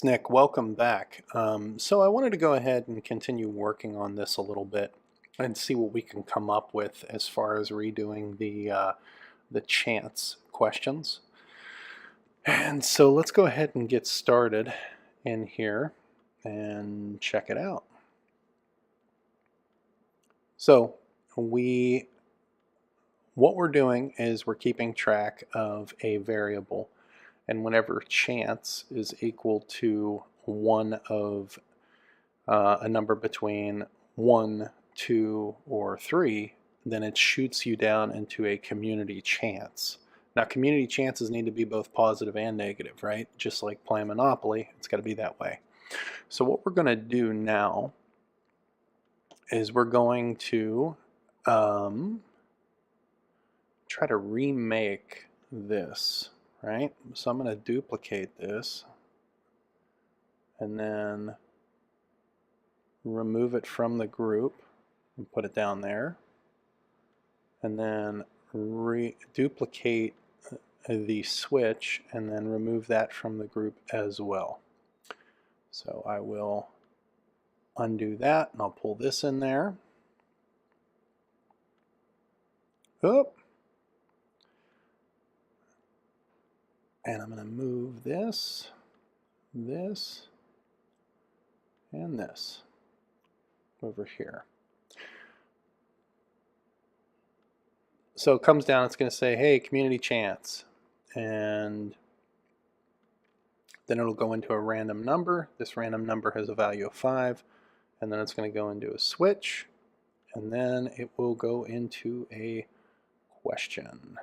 Nick. Welcome back. So I wanted to go ahead and continue working on this a little bit and see what we can come up with as far as redoing the chance questions. And so let's go ahead and get started in here and check it out. So what we're doing is we're keeping track of a variable, and whenever chance is equal to one of a number between 1, 2, or 3, then it shoots you down into a community chance. Now, community chances need to be both positive and negative, right? Just like playing Monopoly, it's got to be that way. So what we're going to do now is we're going to try to remake this, right? So I'm going to duplicate this and then remove it from the group and put it down there, and then duplicate the switch and then remove that from the group as well. So I will undo that and I'll pull this in there. Oop. And I'm going to move this, this, and this over here. So it comes down, it's going to say, hey, community chance. And then it'll go into a random number. This random number has a value of 5. And then it's going to go into a switch. And then it will go into a question.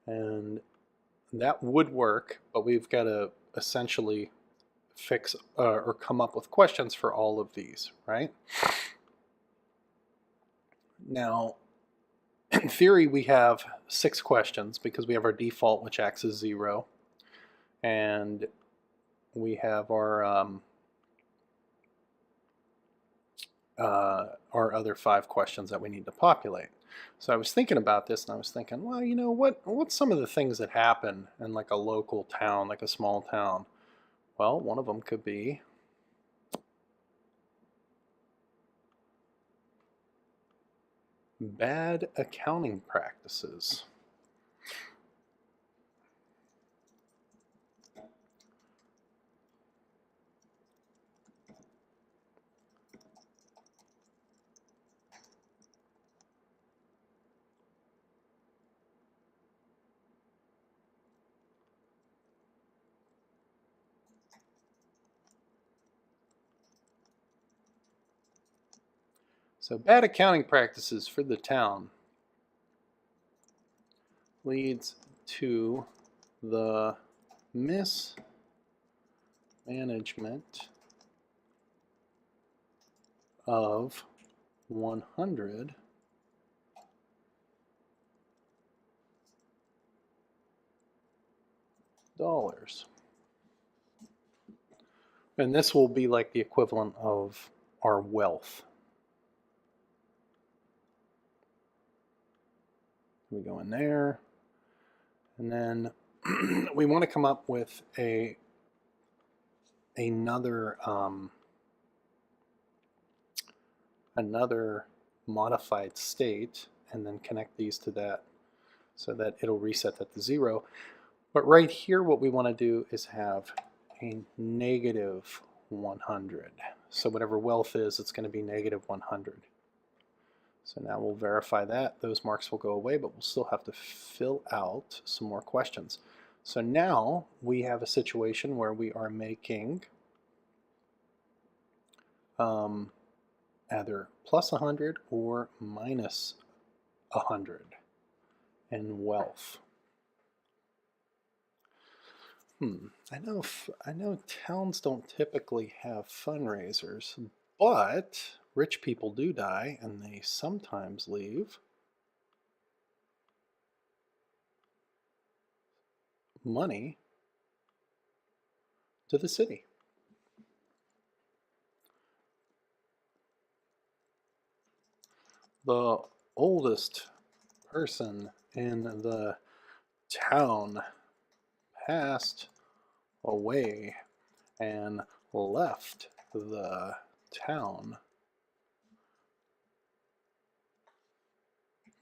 And that would work, but we've got to essentially fix or come up with questions for all of these, right? Now, in theory, we have 6 questions because we have our default, which acts as 0, and we have our other 5 questions that we need to populate. So I was thinking about this, and I was thinking, well, you know, what's some of the things that happen in like a local town, like a small town? Well, one of them could be bad accounting practices. So bad accounting practices for the town leads to the mismanagement of $100 and this will be like the equivalent of our wealth. We go in there, and then we want to come up with another modified state, and then connect these to that so that it'll reset that to 0. But right here, what we want to do is have a negative 100. So whatever wealth is, it's going to be negative 100. So now we'll verify that. Those marks will go away, but we'll still have to fill out some more questions. So now we have a situation where we are making either plus 100 or minus 100 in wealth. I know towns don't typically have fundraisers, but rich people do die, and they sometimes leave money to the city. The oldest person in the town passed away and left the town.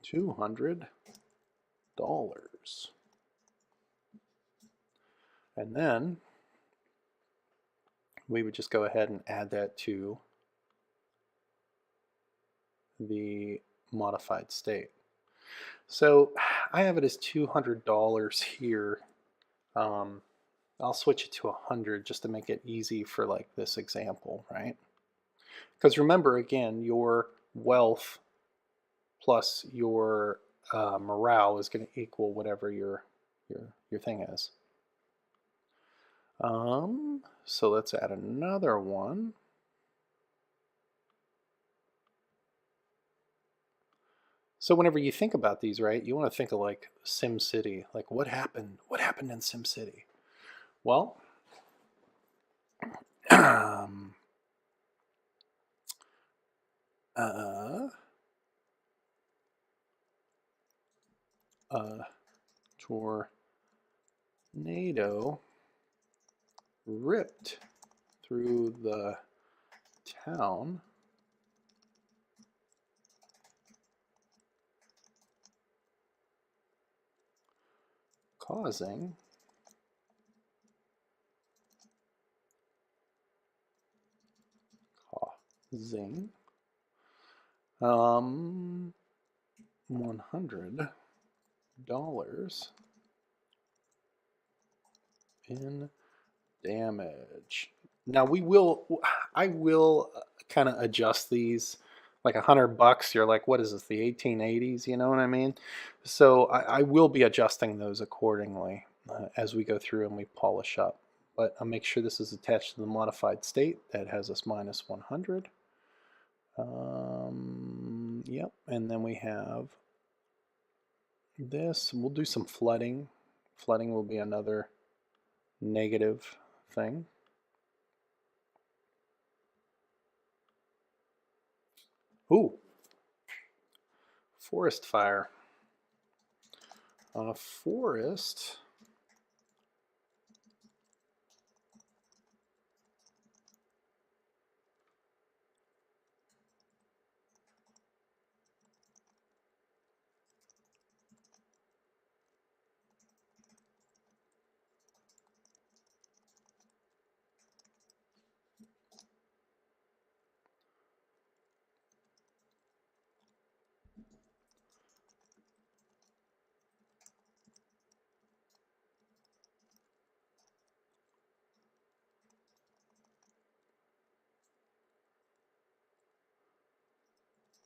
$200. And then we would just go ahead and add that to the modified state. So I have it as $200 here. I'll switch it to 100 just to make it easy for like this example, right? Because remember, again, your wealth plus your morale is going to equal whatever your thing is. So let's add another one. So whenever you think about these, right, you want to think of like SimCity. Like what happened? What happened in SimCity? Well, a tornado ripped through the town, causing $100 in damage. Now I will kind of adjust these. Like $100, you're like, what is this, the 1880s? You know what I mean? So I will be adjusting those accordingly as we go through and we polish up. But I'll make sure this is attached to the modified state that has us minus 100. Yep, and then we have this. We'll do some flooding. Flooding will be another negative thing. Ooh, forest fire. Forest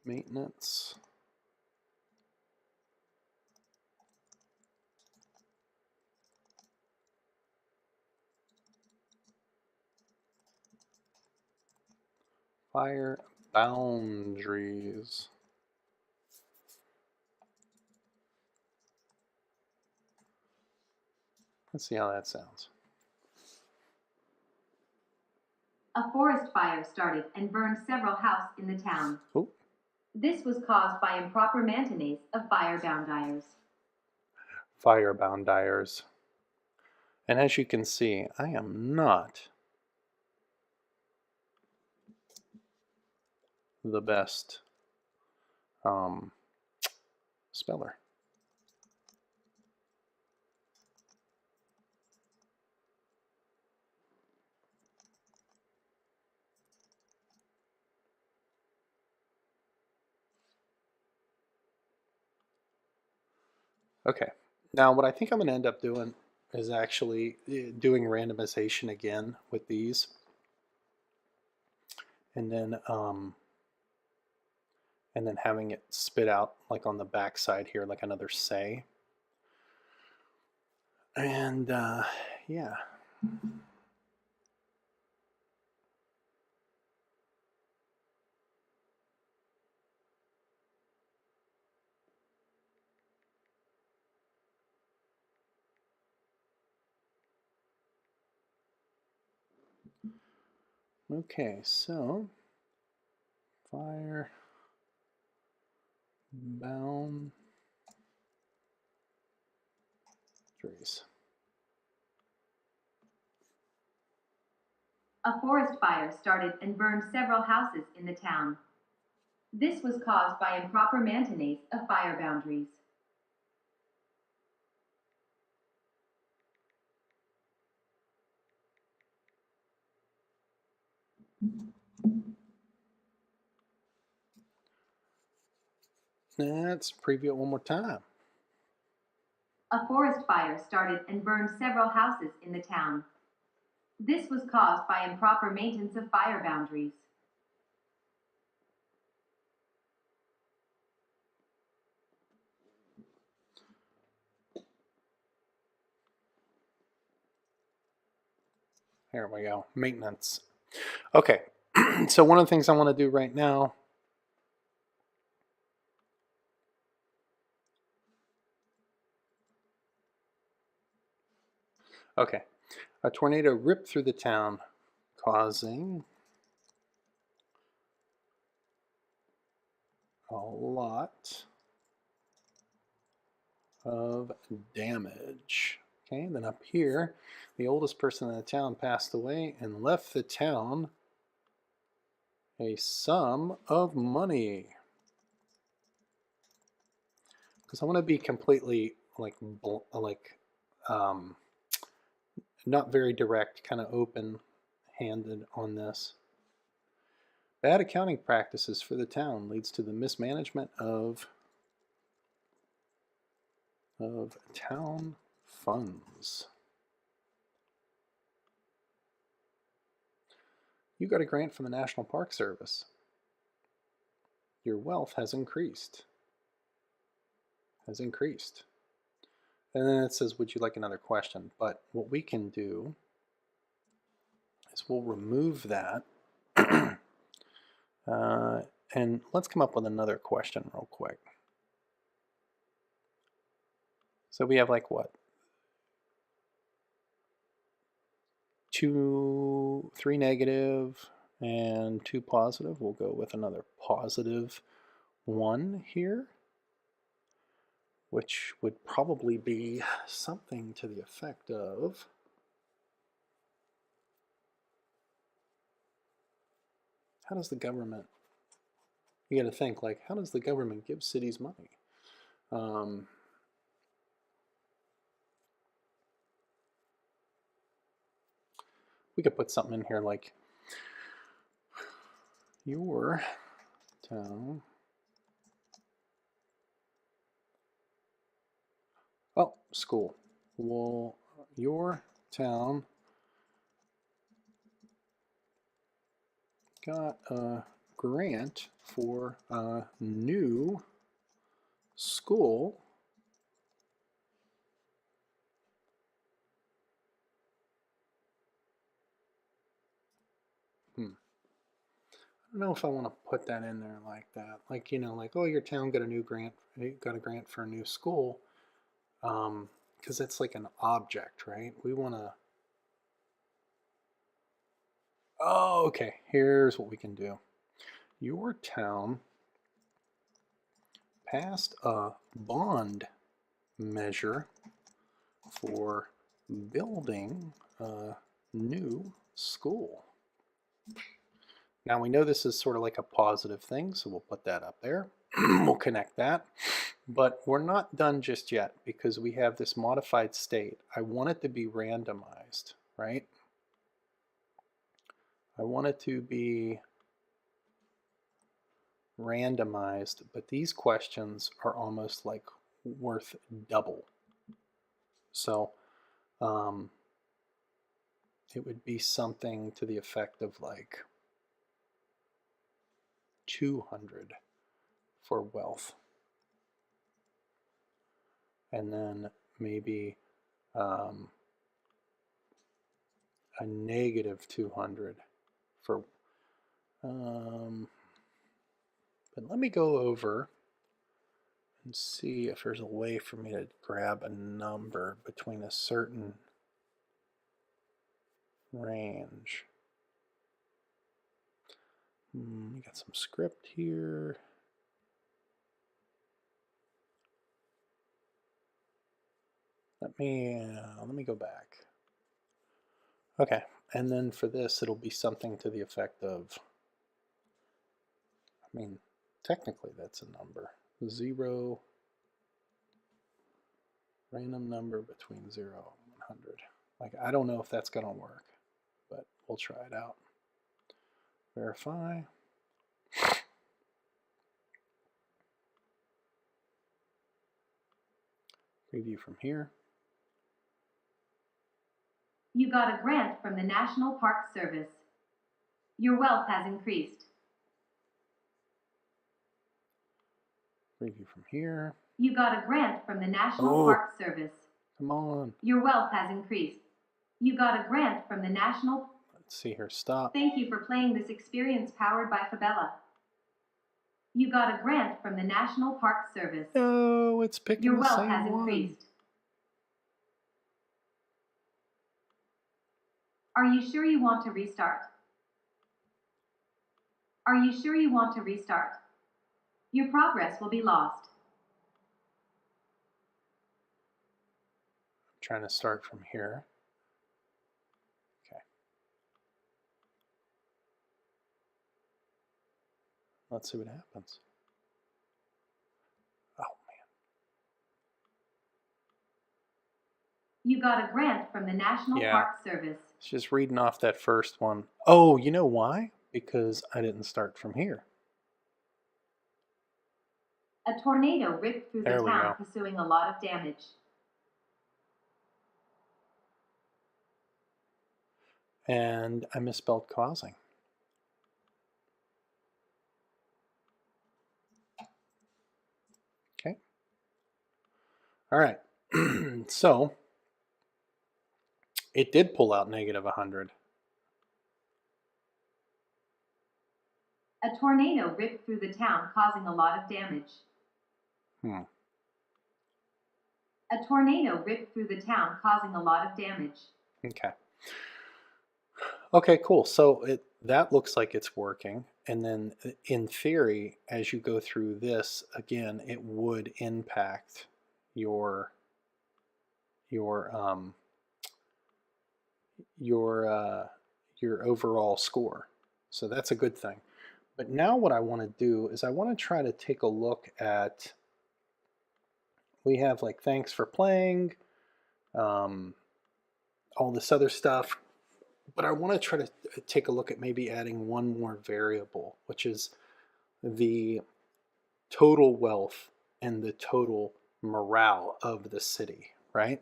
maintenance. Fire boundaries. Let's see how that sounds. A forest fire started and burned several houses in the town. Oh. This was caused by improper maintenance of fire-bound dyers. Fire-bound dyers. And as you can see, I am not the best speller. Okay, now what I think I'm going to end up doing is actually doing randomization again with these, and then having it spit out like on the back side here, like another say. And yeah. Okay, so fire boundaries. A forest fire started and burned several houses in the town. This was caused by improper maintenance of fire boundaries. Let's preview it one more time. A forest fire started and burned several houses in the town. This was caused by improper maintenance of fire boundaries. Here we go, maintenance. Okay, so one of the things I want to do right now, okay, a tornado ripped through the town, causing a lot of damage. Okay, then up here, the oldest person in the town passed away and left the town a sum of money. Because I want to be completely not very direct, kind of open-handed on this. Bad accounting practices for the town leads to the mismanagement of town funds. You got a grant from the National Park Service. Your wealth has increased. And then it says, would you like another question? But what we can do is we'll remove that. And let's come up with another question real quick. So we have like what? 3 negative and 2 positive. We'll go with another positive 1 here, which would probably be something to the effect of how does the government, you got to think like, how does the government give cities money? We could put something in here like your town, school. Well, your town got a grant for a new school I don't know if I want to put that in there like that. Like, you know, like, oh, your town got a grant for a new school. Because it's like an object, right? We want to, oh, okay, here's what we can do. Your town passed a bond measure for building a new school. Now we know this is sort of like a positive thing, so we'll put that up there. We'll connect that. But we're not done just yet because we have this modified state. I want it to be randomized, right? I want it to be randomized, but these questions are almost like worth double. So it would be something to the effect of like 200 for wealth. And then maybe a negative 200 for, but let me go over and see if there's a way for me to grab a number between a certain range. We got some script here. Let me go back. Okay, And then for this, it'll be something to the effect of, I mean, technically that's a number. 0, random number between 0 and 100. Like, I don't know if that's going to work, but we'll try it out. Verify. Preview from here. You got a grant from the National Park Service. Your wealth has increased. Preview from here. You got a grant from the National Park Service. Come on. Your wealth has increased. You got a grant from the National... Let's see here. Stop. Thank you for playing this experience powered by Fabella. You got a grant from the National Park Service. No, it's picking Your the wealth same has one. increased. Are you sure you want to restart? Are you sure you want to restart? Your progress will be lost. I'm trying to start from here. Okay. Let's see what happens. Oh, man. You got a grant from the National Yeah. Park Service. It's just reading off that first one. Oh, you know why? Because I didn't start from here. A tornado ripped through the There we town, go. causing a lot of damage. And I misspelled causing. Okay. All right. So it did pull out negative 100. A tornado ripped through the town, causing a lot of damage. A tornado ripped through the town, causing a lot of damage. Okay. Okay, cool. So that looks like it's working. And then in theory, as you go through this, again, it would impact your overall score. So that's a good thing. But now what I want to do is I want to try to take a look at, we have like thanks for playing, all this other stuff. But I want to try to take a look at maybe adding one more variable, which is the total wealth and the total morale of the city, right?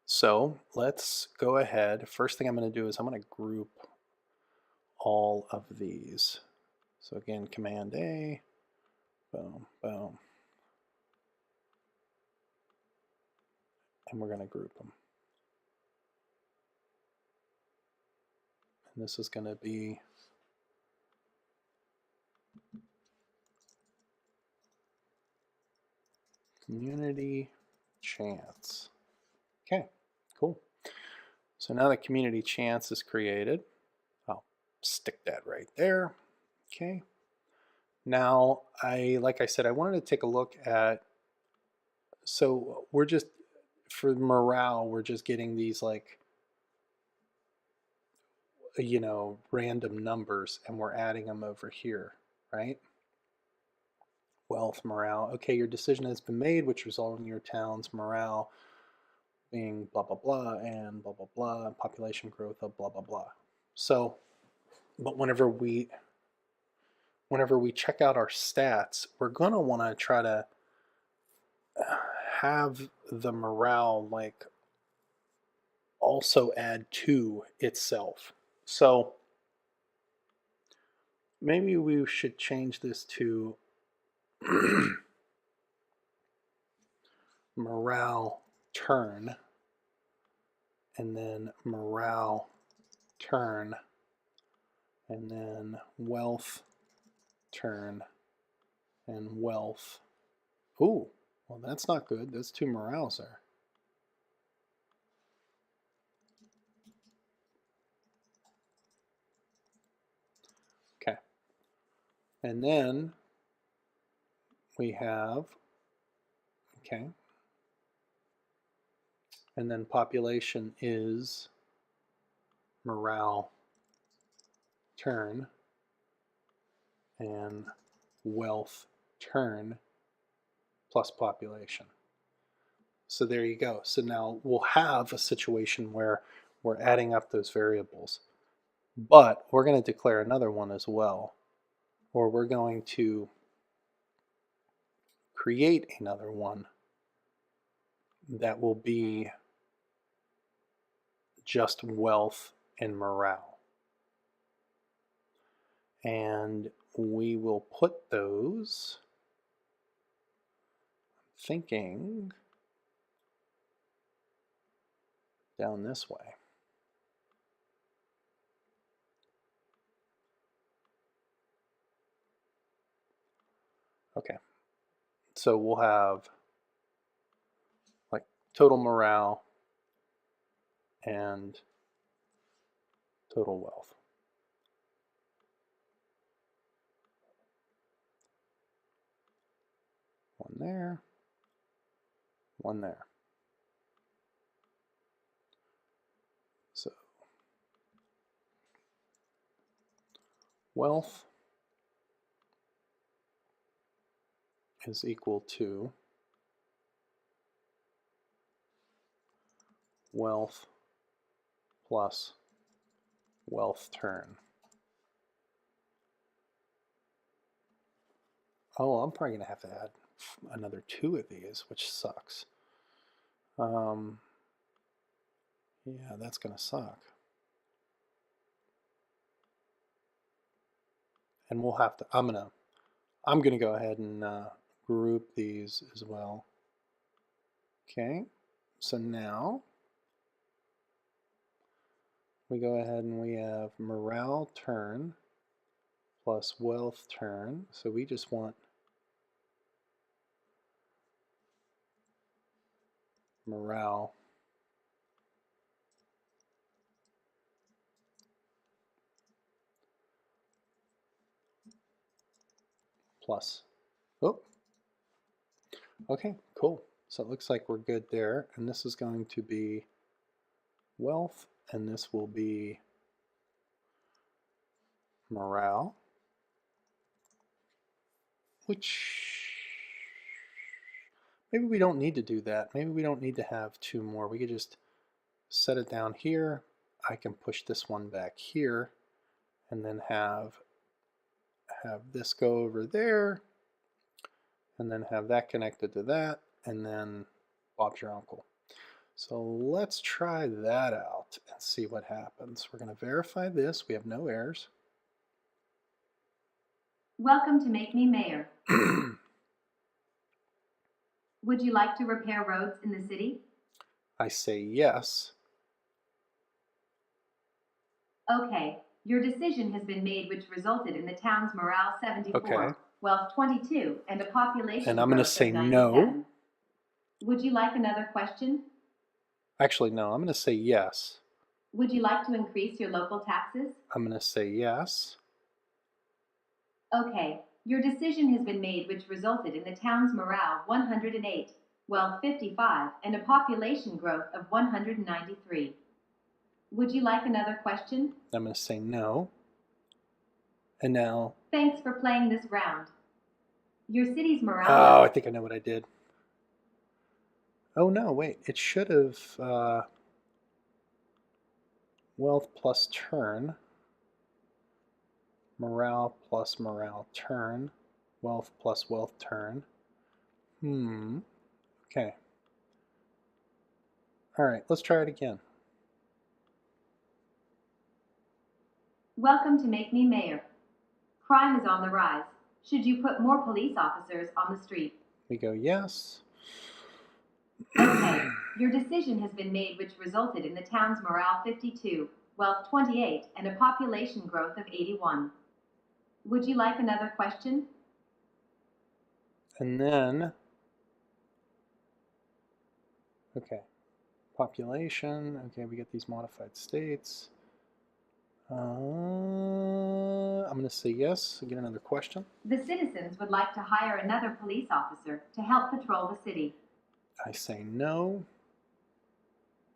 So let's go ahead. First thing I'm going to do is I'm going to group all of these. So again, Command A, boom, boom. And we're going to group them. And this is going to be community chance. Okay, cool. So now that community chance is created, I'll stick that right there. Okay. Now, like I said, I wanted to take a look at, so we're just, for morale, we're just getting these like, random numbers and we're adding them over here, right? Wealth, morale. Okay, your decision has been made, which resulted in your town's morale being blah, blah, blah, and blah, blah, blah, population growth of blah, blah, blah. So, but whenever we check out our stats, we're going to want to try to have the morale like also add to itself. So maybe we should change this to morale turn, and then morale turn, and then wealth turn, and wealth. Ooh, well, that's not good. There's two morales there. Okay. And then we have, okay. And then population is morale turn and wealth turn plus population. So there you go. So now we'll have a situation where we're adding up those variables, but we're going to declare another one as well, or we're going to create another one that will be just wealth and morale. And we will put those, I'm thinking, down this way. Okay, so we'll have like total morale and total wealth. One there, one there. So wealth is equal to wealth plus wealth turn. Oh, I'm probably going to have to add another 2 of these, which sucks. Yeah, that's going to suck. And we'll have to, I'm going to go ahead and group these as well. Okay, so now we go ahead and we have morale turn plus wealth turn. So we just want morale plus, oh, okay, cool. So it looks like we're good there. And this is going to be wealth, and this will be morale, which maybe we don't need to do that. Maybe we don't need to have 2 more. We could just set it down here. I can push this one back here and then have this go over there and then have that connected to that, and then Bob's your uncle. So let's try that out and see what happens. We're going to verify this. We have no errors. Welcome to Make Me Mayor. Would you like to repair roads in the city? I say yes. Okay, your decision has been made, which resulted in the town's morale 74, Okay. wealth 22, and a population And I'm going to growth say of no. 97. Would you like another question? Actually, no, I'm going to say yes. Would you like to increase your local taxes? I'm going to say yes. Okay, your decision has been made, which resulted in the town's morale 108, wealth 55, and a population growth of 193. Would you like another question? I'm going to say no. And now, Thanks for playing this round. Your city's morale. oh, I think I know what I did. Oh no, wait, it should have wealth plus turn, morale plus morale turn, wealth plus wealth turn. Okay. All right, let's try it again. Welcome to Make Me Mayor. Crime is on the rise. Should you put more police officers on the street? We go yes. Okay, your decision has been made, which resulted in the town's morale 52, wealth 28, and a population growth of 81. Would you like another question? And then, okay, population. Okay, we get these modified states. I'm going to say yes. Get another question. The citizens would like to hire another police officer to help patrol the city. I say no.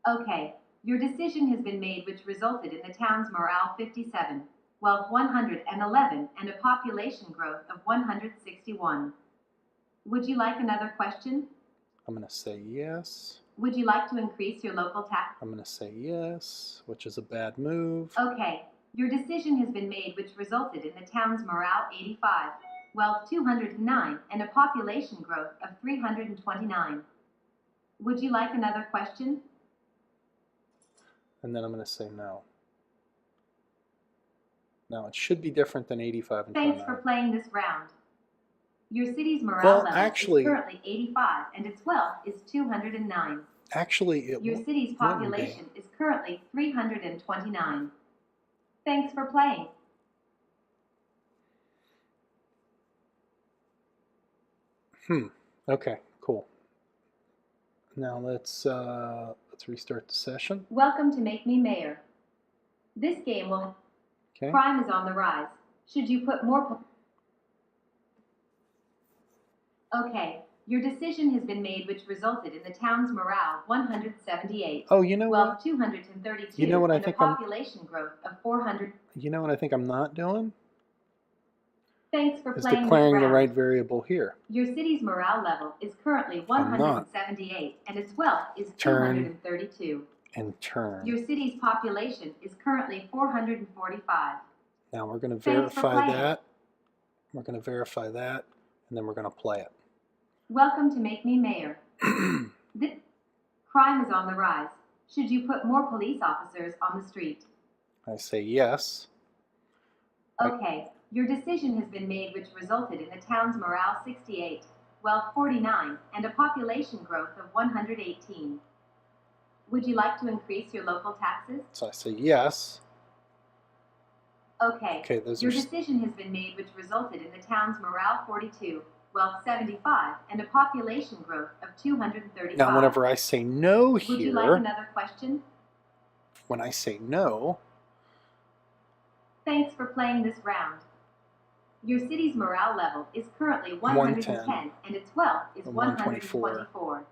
Okay, Your decision has been made, which resulted in the town's morale 57, wealth 111, and a population growth of 161. Would you like another question? I'm going to say yes. Would you like to increase your local tax? I'm going to say yes, which is a bad move. Okay, your decision has been made, which resulted in the town's morale 85, wealth 209, and a population growth of 329. Would you like another question? And then I'm going to say no. Now it should be different than 85 and Thanks 29. for playing this round. Your city's morale level actually, is currently 85, and its wealth is 209. Actually, Your city's population is currently 329. Thanks for playing. Okay, cool. Now let's restart the session. Welcome to Make Me Mayor. This game will... Okay. Crime is on the rise. Should you put more... Okay, your decision has been made, which resulted in the town's morale 178. Oh, you know wealth what? 232. You know what I and think a population growth of 400. You know what I think I'm not doing? Thanks for Is playing declaring this the round. right variable here. Your city's morale level is currently 178, and its wealth is 232. And turn. Your city's population is currently 445. Now we're going to Thanks for verify playing. that. We're going to verify that, and then we're going to play it. Welcome to Make Me Mayor. This crime is on the rise. Should you put more police officers on the street? I say yes. Okay, your decision has been made, which resulted in the town's morale 68, wealth 49, and a population growth of 118. Would you like to increase your local taxes? So I say yes. Okay, those your are... decision has been made, which resulted in the town's morale 42, wealth 75, and a population growth of 235. Now whenever I say no here... Would you like another question? When I say no... Thanks for playing this round. Your city's morale level is currently 110, and its wealth is 124.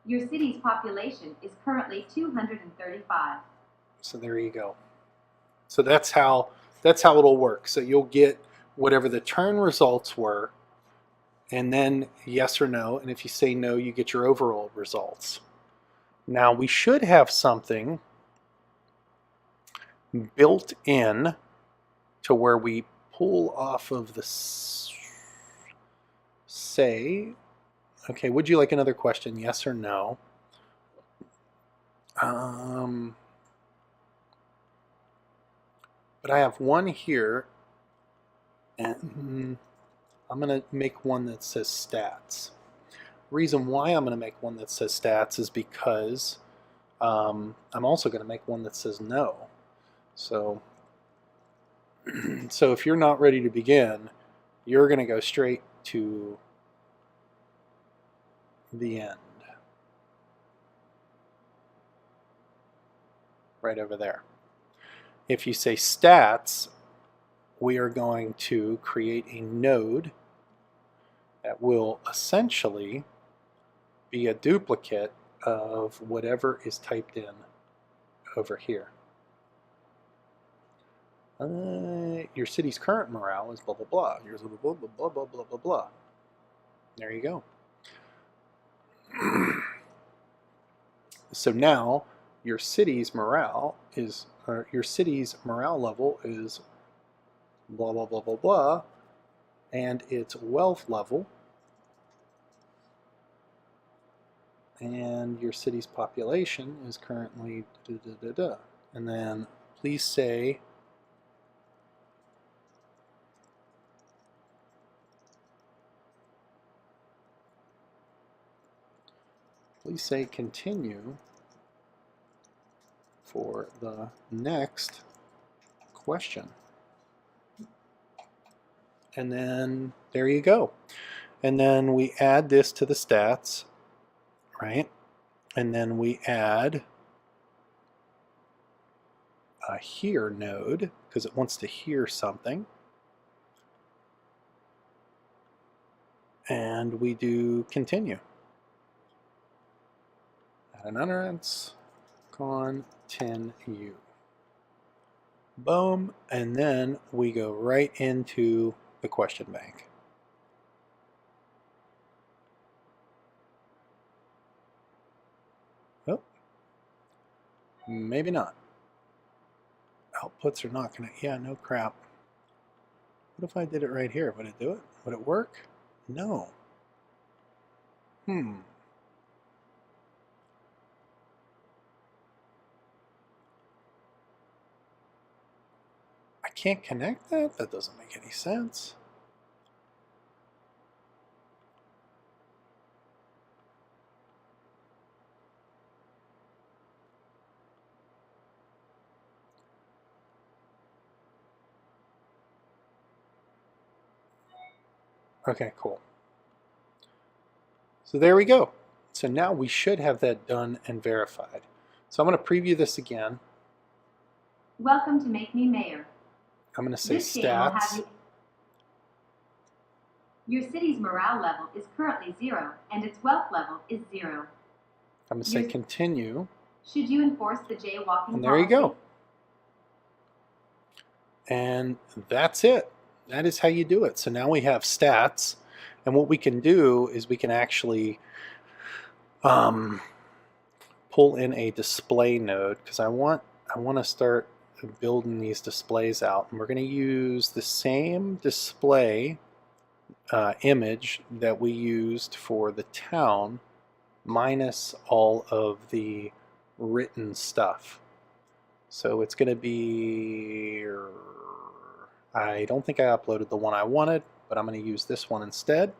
Your city's population is currently 235. So there you go. So that's how it'll work. So you'll get whatever the turn results were, and then yes or no, and if you say no, you get your overall results. Now we should have something built in to where we pull off of the say, okay, would you like another question, yes or no? But I have one here, and I'm going to make one that says stats. The reason why I'm going to make one that says stats is because I'm also going to make one that says no. So, so if you're not ready to begin, you're going to go straight to the end. Right over there. If you say stats, we are going to create a node that will essentially be a duplicate of whatever is typed in over here. Your city's current morale is blah blah blah. Yours blah blah blah blah blah blah blah. There you go. So now your city's morale is, or your city's morale level is blah blah blah blah blah, and its wealth level, and your city's population is currently da da da da. And then please say continue for the next question. And then there you go. And then we add this to the stats, right? And then we add a here node because it wants to hear something. And we do continue. Add an utterance, Continue. Boom, and then we go right into the question bank. Oh, maybe not. Outputs are not gonna, yeah, no crap. What if I did it right here? Would it do it? Would it work? No. I can't connect that? That doesn't make any sense. Okay, cool. So there we go. So now we should have that done and verified. So I'm going to preview this again. Welcome to Make Me Mayor. I'm going to say This game will have stats. Your city's morale level is currently 0, and its wealth level is 0. I'm going to say continue. Should you enforce the jaywalking And there you policy? go. And that's it. That is how you do it. So now we have stats. And what we can do is we can actually pull in a display node, because I want to start building these displays out. And we're going to use the same display image that we used for the town, minus all of the written stuff. So it's going to be, I don't think I uploaded the one I wanted, but I'm going to use this one instead.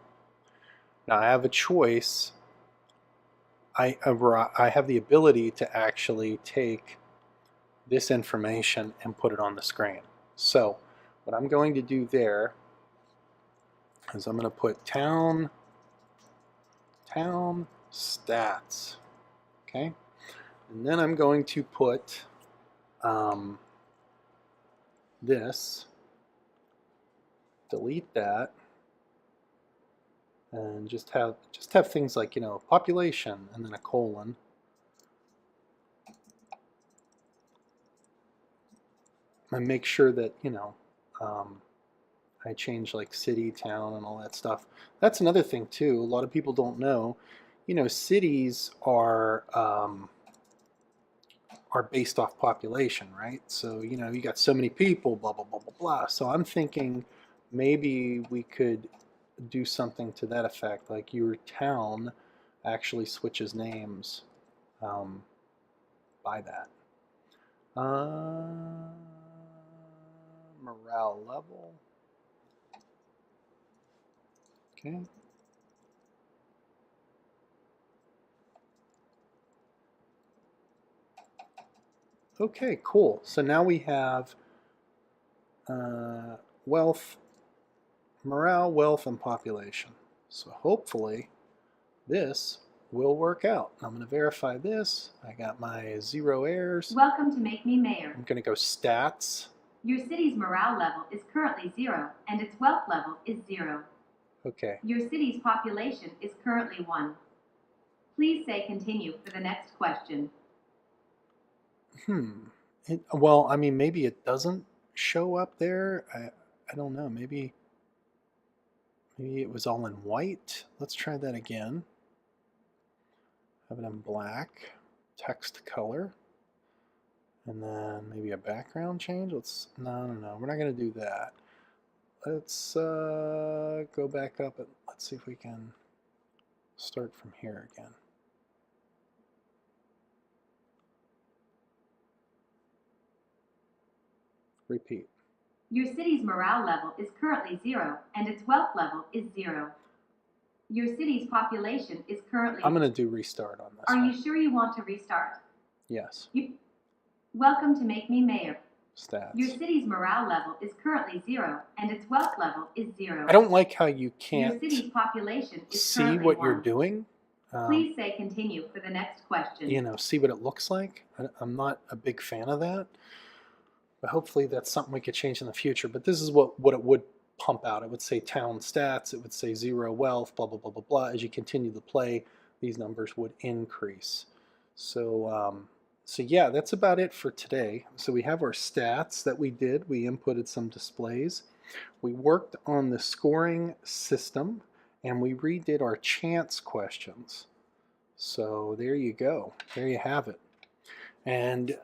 Now I have a choice. I have the ability to actually take this information and put it on the screen. So what I'm going to do there is I'm going to put town stats, okay? And then I'm going to put this, delete that, and just have things like, you know, population and then a colon. And make sure that, you know, I change like city, town, and all that stuff. That's another thing too. A lot of people don't know. You know, cities are based off population, right? So, you know, you got so many people, blah, blah, blah, blah, blah. So I'm thinking maybe we could do something to that effect, like your town actually switches names by that. Morale level. Okay. Okay, cool. So now we have wealth, morale, wealth, and population. So hopefully this will work out. I'm going to verify this. I got my 0 errors. Welcome to Make Me Mayor. I'm going to go stats. Your city's morale level is currently 0, and its wealth level is 0. Okay. Your city's population is currently 1. Please say continue for the next question. Well, I mean, maybe it doesn't show up there. I don't know. Maybe it was all in white. Let's try that again. Have it in black, text color, and then maybe a background change. No. We're not going to do that. Let's go back up and let's see if we can start from here again. Repeat. Your city's morale level is currently 0, and its wealth level is 0. Your city's population is currently... I'm going to do restart on this. Are you sure you want to restart? Yes. Welcome to Make Me Mayor. Stats. Your city's morale level is currently 0, and its wealth level is 0. I don't like how you can't Your city's population is see what 1. you're doing. Please say continue for the next question. You know, see what it looks like. I'm not a big fan of that. But hopefully that's something we could change in the future. But this is what it would pump out. It would say town stats. It would say 0 wealth, blah, blah, blah, blah, blah. As you continue to play, these numbers would increase. So So yeah, that's about it for today. So we have our stats that we did. We inputted some displays. We worked on the scoring system, and we redid our chance questions. So there you go. There you have it. And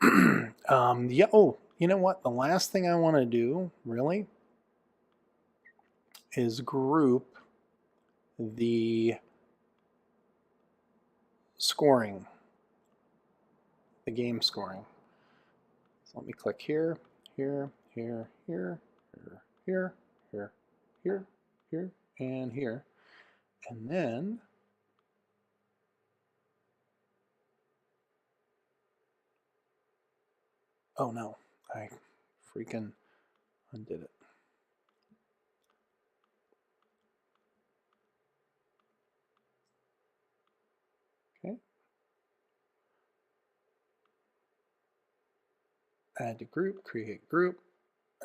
yeah, oh, you know what? The last thing I want to do, really, is group the scoring, the game scoring. So let me click here, here, here, here, here, here, here, here, and here. And then oh no, I freaking undid it. Okay. Add to group, create group,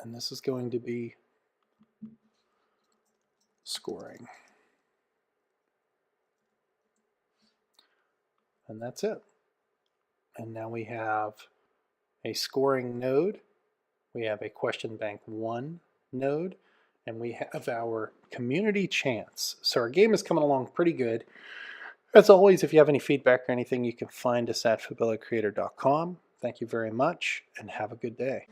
and this is going to be scoring. And that's it. And now we have a scoring node, we have a question bank 1 node, and we have our community chance. So our game is coming along pretty good. As always, if you have any feedback or anything, you can find us at fabellacreator.com. Thank you very much, and have a good day.